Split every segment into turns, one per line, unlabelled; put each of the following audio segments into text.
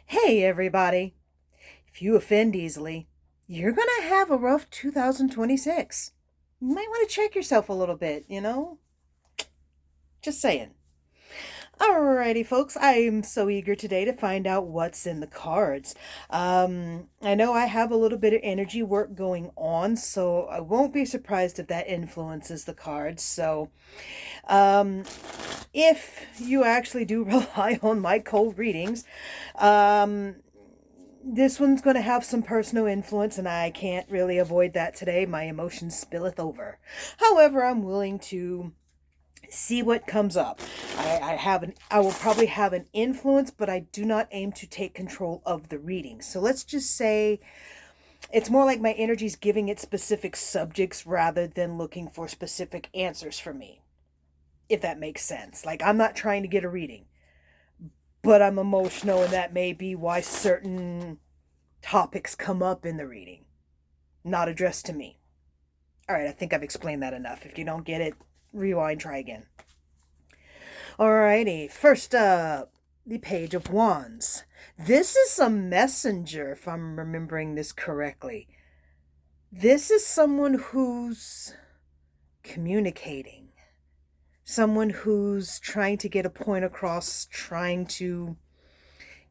Hey, everybody. If you offend easily, you're going to have a rough 2026. You might want to check yourself a little bit. Just saying. Alrighty, folks. I'm so eager today to find out what's in the cards. I know I have a little bit of energy work going on, so I won't be surprised if that influences the cards. So, um, if you actually do rely on my cold readings, um, this one's going to have some personal influence, and I can't really avoid that today. My emotions spilleth over. However, I'm willing to see what comes up. I will probably have an influence, but I do not aim to take control of the reading. So let's just say it's more like my energy's giving it specific subjects rather than looking for specific answers for me, if that makes sense. Like, I'm not trying to get a reading, but I'm emotional, and that may be why certain topics come up in the reading, not addressed to me. All right, I think I've explained that enough. If you don't get it, rewind, try again. Alrighty, first up, the Page of Wands. This is a messenger, if I'm remembering this correctly. This is someone who's communicating, someone who's trying to get a point across, trying to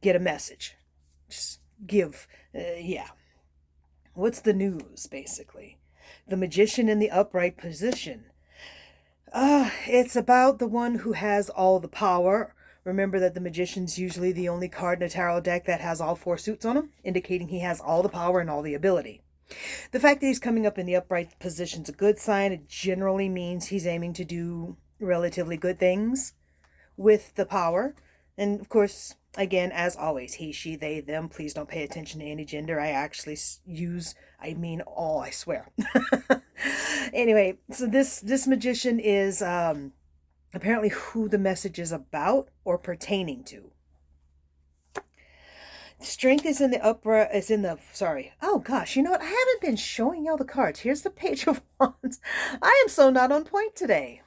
get a message. Just yeah. What's the news, basically? The Magician in the upright position. It's about the one who has all the power. Remember that the Magician's usually the only card in a tarot deck that has all four suits on him, indicating he has all the power and all the ability. The fact that he's coming up in the upright position's a good sign. It generally means he's aiming to do relatively good things with the power. And of course, again, as always, he, she, they, them. Please don't pay attention to any gender. I mean all, I swear. Anyway, so this magician is apparently who the message is about or pertaining to. Strength is in the sorry. Oh gosh, you know what? I haven't been showing y'all the cards. Here's the Page of Wands. I am so not on point today.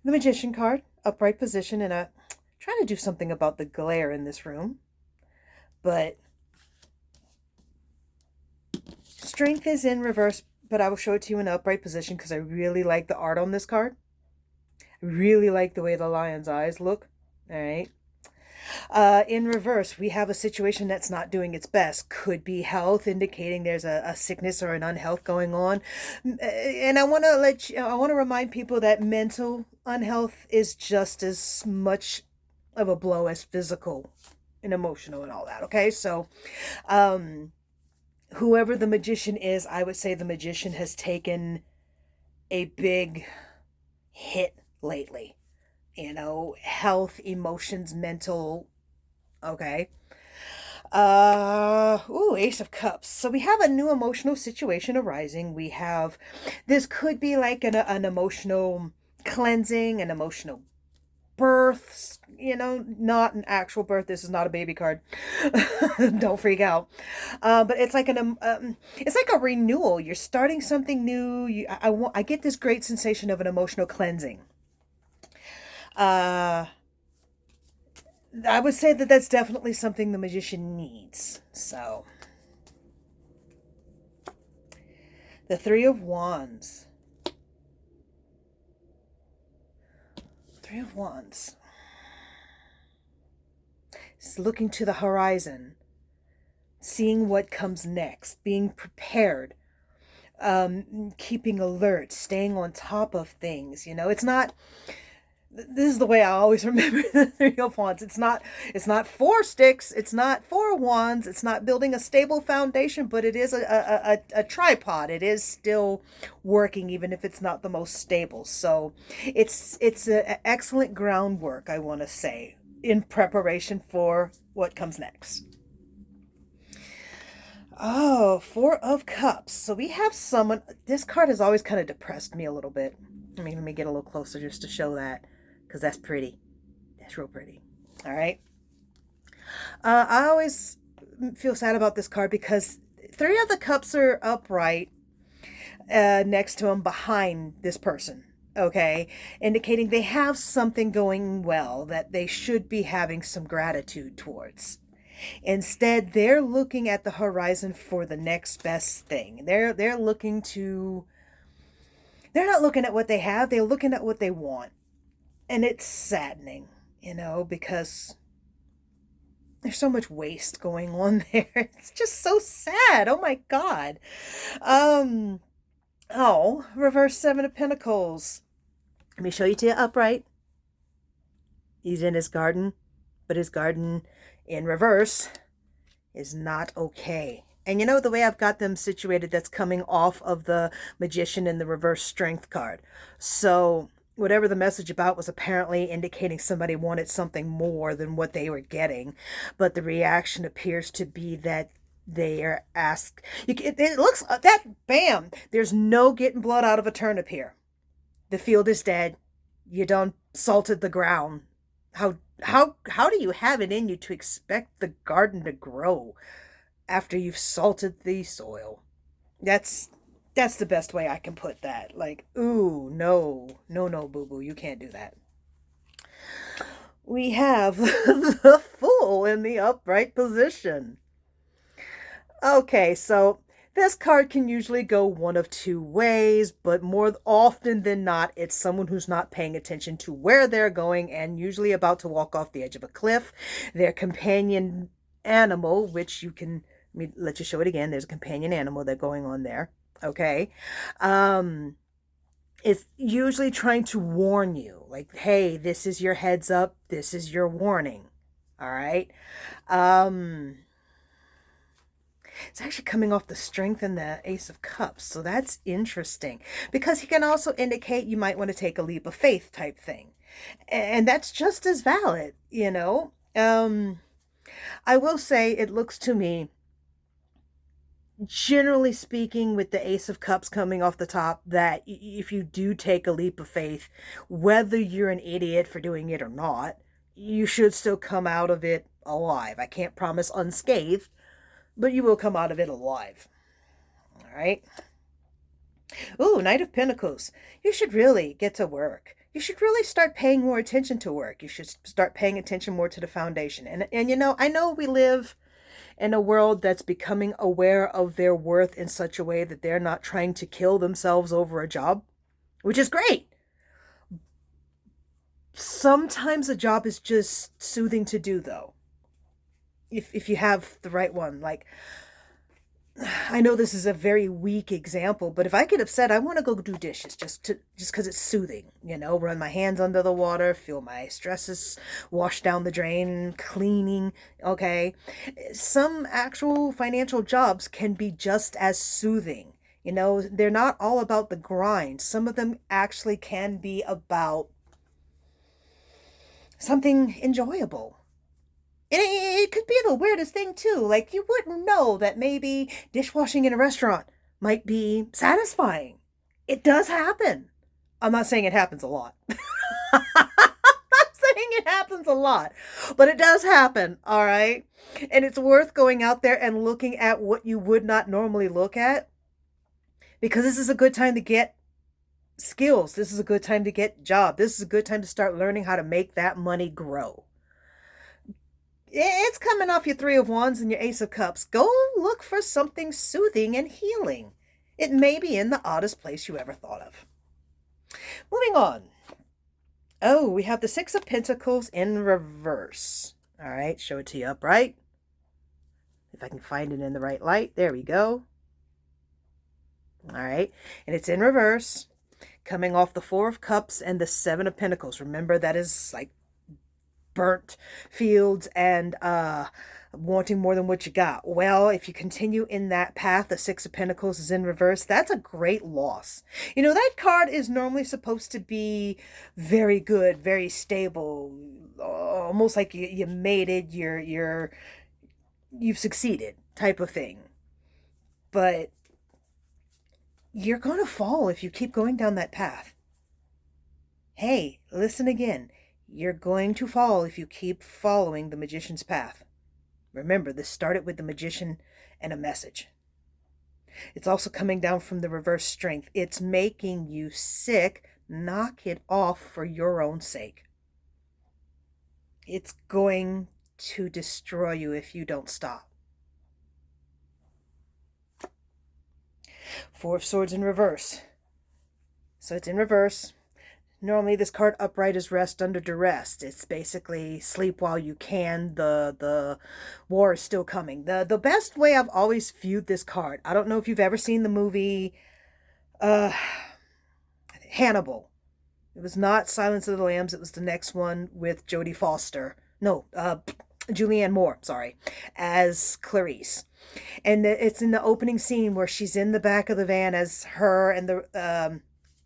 The Magician card, upright position, and trying to do something about the glare in this room. But strength is in reverse, but I will show it to you in upright position because I really like the art on this card. I really like the way the lion's eyes look. All right. In reverse, we have a situation that's not doing its best. Could be health, indicating there's a sickness or an unhealth going on. And I want to remind people that mental unhealth is just as much of a blow as physical and emotional and all that. Okay, so whoever the magician is, I would say the magician has taken a big hit lately. Health, emotions, mental. Okay. Ace of Cups. So we have a new emotional situation arising. This could be like an emotional cleansing, an emotional birth, not an actual birth. This is not a baby card. Don't freak out. But it's like it's like a renewal. You're starting something new. I get this great sensation of an emotional cleansing. I would say that that's definitely something the magician needs. So, the Three of Wands. Three of Wands. It's looking to the horizon, seeing what comes next, being prepared, keeping alert, staying on top of things. It's not. This is the way I always remember the Three of Wands. It's not four sticks. It's not four wands. It's not building a stable foundation, but it is a tripod. It is still working, even if it's not the most stable. So it's an excellent groundwork, I want to say, in preparation for what comes next. Oh, Four of Cups. So we have someone. This card has always kind of depressed me a little bit. Let me get a little closer just to show that. Because that's pretty. That's real pretty. All right. I always feel sad about this card because Three of the Cups are upright next to him behind this person. okay, indicating they have something going well that they should be having some gratitude towards. Instead, they're looking at the horizon for the next best thing. They're looking to they're not looking at what they have, they're looking at what they want. And it's saddening, because there's so much waste going on there. It's just so sad. Oh my God. Um, oh, reverse Seven of Pentacles. Let me show you to you upright. He's in his garden, but his garden in reverse is not okay. And the way I've got them situated, that's coming off of the Magician and the reverse Strength card. So whatever the message about was apparently indicating somebody wanted something more than what they were getting. But the reaction appears to be that they are asked. It looks that, bam, there's no getting blood out of a turnip here. The field is dead. You done salted the ground. How do you have it in you to expect the garden to grow after you've salted the soil? That's the best way I can put that. Like, ooh, no, no, no, boo boo, you can't do that. We have the Fool in the upright position. Okay, so this card can usually go one of two ways, but more often than not, it's someone who's not paying attention to where they're going and usually about to walk off the edge of a cliff. Their companion animal, which let me let you show it again. There's a companion animal that's going on there. Okay. It's usually trying to warn you, like, hey, this is your heads up. This is your warning. All right. It's actually coming off the Strength and the Ace of Cups. So that's interesting because he can also indicate you might want to take a leap of faith type thing. And that's just as valid, I will say it looks to me, generally speaking, with the Ace of Cups coming off the top, that if you do take a leap of faith, whether you're an idiot for doing it or not, you should still come out of it alive. I can't promise unscathed, but you will come out of it alive. All right. Ooh, Knight of Pentacles. You should really get to work. You should really start paying more attention to work. You should start paying attention more to the foundation. And I know we live in a world that's becoming aware of their worth in such a way that they're not trying to kill themselves over a job, which is great. Sometimes a job is just soothing to do, though. If you have the right one. Like, I know this is a very weak example, but if I get upset, I want to go do dishes just because it's soothing, run my hands under the water, feel my stresses wash down the drain, cleaning, okay? Some actual financial jobs can be just as soothing. They're not all about the grind. Some of them actually can be about something enjoyable. And it could be the weirdest thing, too. Like, you wouldn't know that maybe dishwashing in a restaurant might be satisfying. It does happen. I'm not saying it happens a lot. I'm not saying it happens a lot. But it does happen, all right? And it's worth going out there and looking at what you would not normally look at. Because this is a good time to get skills. This is a good time to get a job. This is a good time to start learning how to make that money grow. It's coming off your Three of Wands and your Ace of Cups. Go look for something soothing and healing. It may be in the oddest place you ever thought of. Moving on. Oh, we have the Six of Pentacles in reverse. All right, show it to you upright. If I can find it in the right light. There we go. All right, and it's in reverse. Coming off the Four of Cups and the Seven of Pentacles. Remember, that is like burnt fields and wanting more than what you got. Well, if you continue in that path, the Six of Pentacles is in reverse. That's a great loss. That card is normally supposed to be very good, very stable, almost like you made it, you've succeeded type of thing. But you're going to fall if you keep going down that path. Hey, listen again. You're going to fall if you keep following the Magician's path. Remember, this started with the Magician and a message. It's also coming down from the reverse Strength. It's making you sick, knock it off for your own sake. It's going to destroy you if you don't stop. Four of Swords in reverse. So it's in reverse. Normally this card upright is rest under duress. It's basically sleep while you can. The war is still coming. The best way I've always viewed this card, I don't know if you've ever seen the movie Hannibal. It was not Silence of the Lambs. It was the next one with Jodie Foster. No, Julianne Moore, sorry, as Clarice. And it's in the opening scene where she's in the back of the van as her and the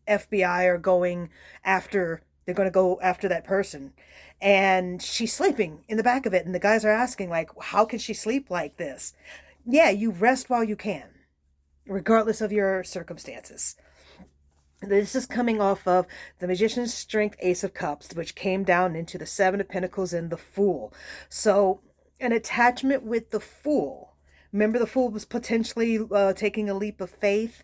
FBI are going after, they're going to go after that person. And she's sleeping in the back of it. And the guys are asking, like, how can she sleep like this? Yeah, you rest while you can, regardless of your circumstances. This is coming off of the Magician's Strength, Ace of Cups, which came down into the Seven of Pentacles and the Fool. So an attachment with the Fool. Remember, the Fool was potentially taking a leap of faith.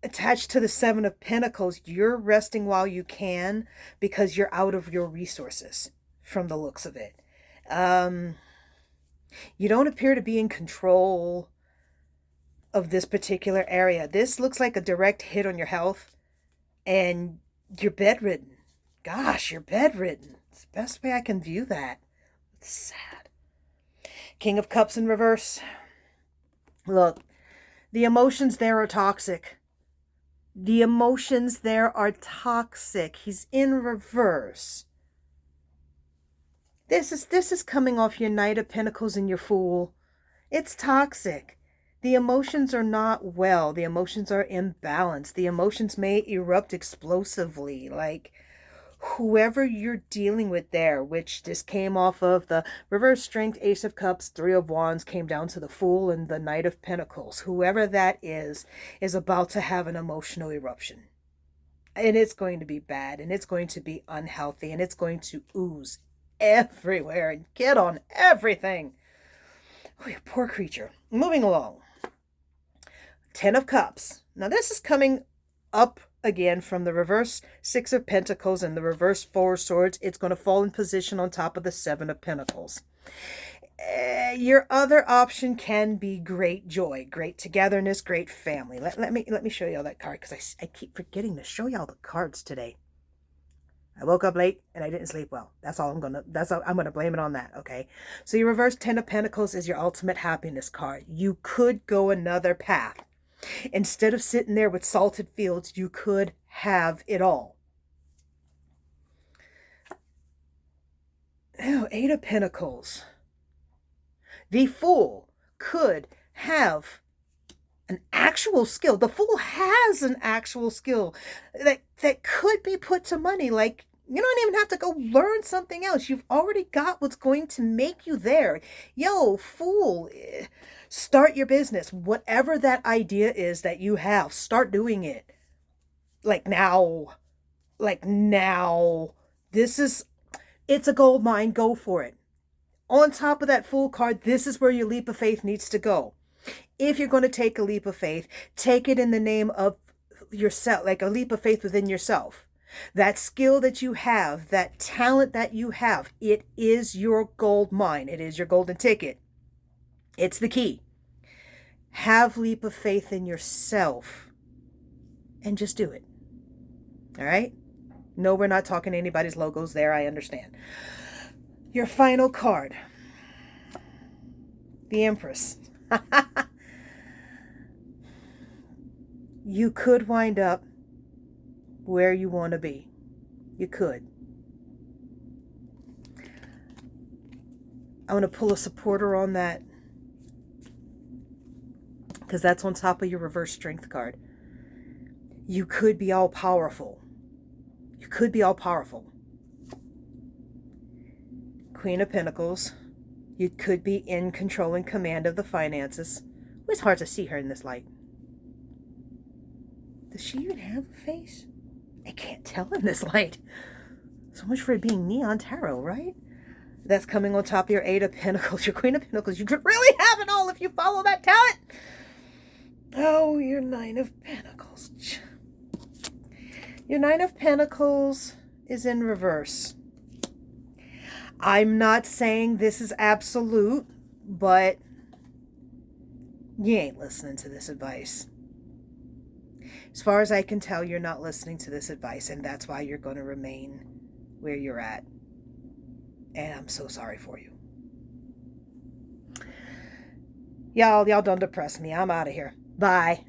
Attached to the Seven of Pentacles, you're resting while you can because you're out of your resources from the looks of it. You don't appear to be in control of this particular area. This looks like a direct hit on your health, and you're bedridden. Gosh, you're bedridden. It's the best way I can view that. It's sad. King of Cups in reverse. Look, the emotions there are toxic. The emotions there are toxic. He's in reverse. This is coming off your Knight of Pentacles and your Fool. It's toxic. The emotions are not well. The emotions are imbalanced. The emotions may erupt explosively. Like, whoever you're dealing with there, which this came off of the Reverse Strength, Ace of Cups, Three of Wands, came down to the Fool and the Knight of Pentacles. Whoever that is about to have an emotional eruption. And it's going to be bad, and it's going to be unhealthy, and it's going to ooze everywhere and get on everything. Oh, you poor creature. Moving along. Ten of Cups. Now this is coming up again from the reverse Six of Pentacles and the reverse Four of Swords. It's going to fall in position on top of the Seven of Pentacles. Your other option can be great joy, great togetherness, great family. Let me show y'all that card, because I keep forgetting to show y'all the cards today. I woke up late and I didn't sleep well. I'm gonna blame it on that, okay? So your reverse Ten of Pentacles is your ultimate happiness card. You could go another path. Instead of sitting there with salted fields, you could have it all. Oh, Eight of Pentacles. The Fool could have an actual skill. The Fool has an actual skill that could be put to money. Like, you don't even have to go learn something else. You've already got what's going to make you there. Yo, Fool, start your business. Whatever that idea is that you have, start doing it. Like now. It's a gold mine. Go for it. On top of that Fool card, this is where your leap of faith needs to go. If you're going to take a leap of faith, take it in the name of yourself, like a leap of faith within yourself. That skill that you have, that talent that you have, it is your gold mine. It is your golden ticket. It's the key. Have leap of faith in yourself and just do it. All right? No, we're not talking anybody's logos there. I understand. Your final card. The Empress. You could wind up where you want to be. You could. I want to pull a supporter on that, because that's on top of your reverse Strength card. You could be all powerful. You could be all powerful. Queen of Pentacles. You could be in control and command of the finances. It's hard to see her in this light. Does she even have a face? I can't tell in this light. So much for it being Neon Tarot, right? That's coming on top of your Eight of Pentacles, your Queen of Pentacles. You could really have it all if you follow that talent. Oh, your Nine of Pentacles. Your Nine of Pentacles is in reverse. I'm not saying this is absolute, but you ain't listening to this advice. As far as I can tell, you're not listening to this advice, and that's why you're going to remain where you're at. And I'm so sorry for you. Y'all don't depress me. I'm out of here. Bye.